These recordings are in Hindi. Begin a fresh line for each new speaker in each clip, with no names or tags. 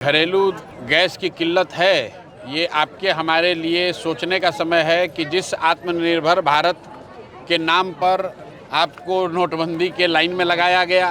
घरेलू गैस की किल्लत है, ये आपके हमारे लिए सोचने का समय है कि जिस आत्मनिर्भर भारत के नाम पर आपको नोटबंदी के लाइन में लगाया गया,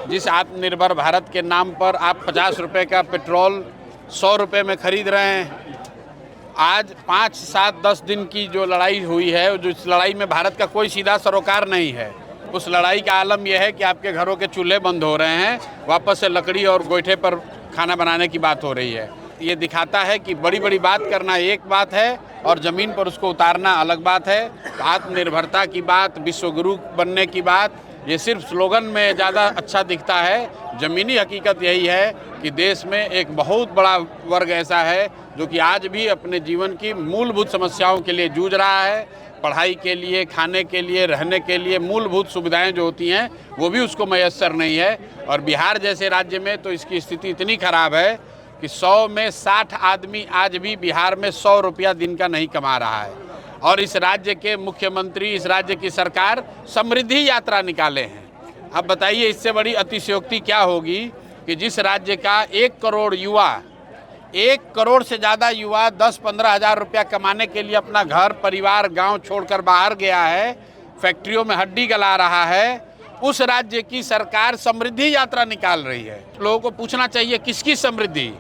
जिस आत्मनिर्भर भारत के नाम पर आप 50 रुपये का पेट्रोल 100 रुपये में खरीद रहे हैं। आज 5, 7, 10 दिन की जो लड़ाई हुई है, जो इस लड़ाई में भारत का कोई सीधा सरोकार नहीं है। उस लड़ाई का आलम यह है कि आपके घरों के चूल्हे बंद हो रहे हैं, वापस से लकड़ी और गोईठे पर खाना बनाने की बात हो रही है। ये दिखाता है कि बड़ी बड़ी बात करना एक बात है और ज़मीन पर उसको उतारना अलग बात है। आत्मनिर्भरता की बात, विश्वगुरु बनने की बात, ये सिर्फ स्लोगन में ज़्यादा अच्छा दिखता है। ज़मीनी हकीकत यही है कि देश में एक बहुत बड़ा वर्ग ऐसा है जो कि आज भी अपने जीवन की मूलभूत समस्याओं के लिए जूझ रहा है। पढ़ाई के लिए, खाने के लिए, रहने के लिए मूलभूत सुविधाएं जो होती हैं वो भी उसको मैसर नहीं है। और बिहार जैसे राज्य में तो इसकी स्थिति इतनी ख़राब है कि 100 में 60 आदमी आज भी बिहार में 100 रुपया दिन का नहीं कमा रहा है। और इस राज्य के मुख्यमंत्री, इस राज्य की सरकार समृद्धि यात्रा निकाले हैं। अब बताइए इससे बड़ी अतिशयोक्ति क्या होगी कि जिस राज्य का 1 करोड़ युवा, 1 करोड़ से ज़्यादा युवा 10-15 हज़ार रुपया कमाने के लिए अपना घर परिवार गांव छोड़कर बाहर गया है, फैक्ट्रियों में हड्डी गला रहा है, उस राज्य की सरकार समृद्धि यात्रा निकाल रही है। लोगों को पूछना चाहिए किसकी समृद्धि?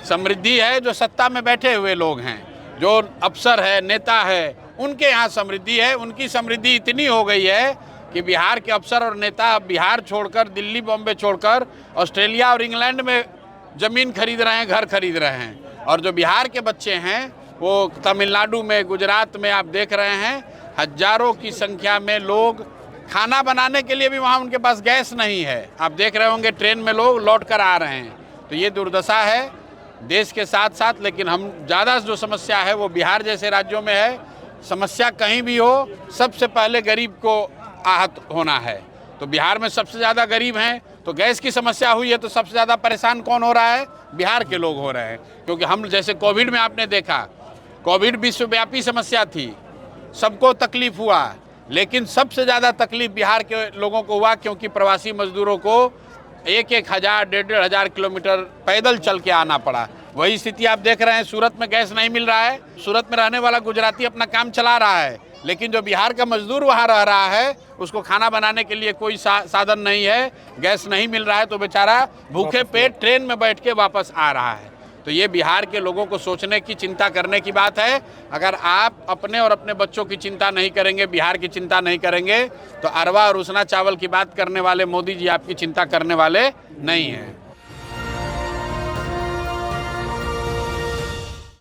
समृद्धि है जो सत्ता में बैठे हुए लोग हैं, जो अफसर है, नेता है, उनके यहाँ समृद्धि है। उनकी समृद्धि इतनी हो गई है कि बिहार के अफसर और नेता बिहार छोड़कर, दिल्ली बॉम्बे छोड़कर ऑस्ट्रेलिया और इंग्लैंड में ज़मीन खरीद रहे हैं, घर खरीद रहे हैं। और जो बिहार के बच्चे हैं वो तमिलनाडु में, गुजरात में आप देख रहे हैं हजारों की संख्या में लोग, खाना बनाने के लिए भी वहाँ उनके पास गैस नहीं है। आप देख रहे होंगे ट्रेन में लोग लौट कर आ रहे हैं। तो ये दुर्दशा है देश के साथ साथ, लेकिन हम ज़्यादा जो समस्या है वो बिहार जैसे राज्यों में है। समस्या कहीं भी हो, सबसे पहले गरीब को आहत होना है। तो बिहार में सबसे ज़्यादा गरीब हैं, तो गैस की समस्या हुई है तो सबसे ज़्यादा परेशान कौन हो रहा है? बिहार के लोग हो रहे हैं। क्योंकि हम जैसे कोविड में आपने देखा, कोविड विश्वव्यापी समस्या थी, सबको तकलीफ हुआ, लेकिन सबसे ज़्यादा तकलीफ बिहार के लोगों को हुआ क्योंकि प्रवासी मजदूरों को 1-1 हज़ार, 1.5 हज़ार किलोमीटर पैदल चल के आना पड़ा। वही स्थिति आप देख रहे हैं सूरत में गैस नहीं मिल रहा है। सूरत में रहने वाला गुजराती अपना काम चला रहा है, लेकिन जो बिहार का मजदूर वहाँ रह रहा है उसको खाना बनाने के लिए कोई साधन नहीं है, गैस नहीं मिल रहा है, तो बेचारा भूखे पेट ट्रेन में बैठ के वापस आ रहा है। तो ये बिहार के लोगों को सोचने की, चिंता करने की बात है। अगर आप अपने और अपने बच्चों की चिंता नहीं करेंगे, बिहार की चिंता नहीं करेंगे, तो अरवा और उसना चावल की बात करने वाले मोदी जी आपकी चिंता करने वाले नहीं हैं।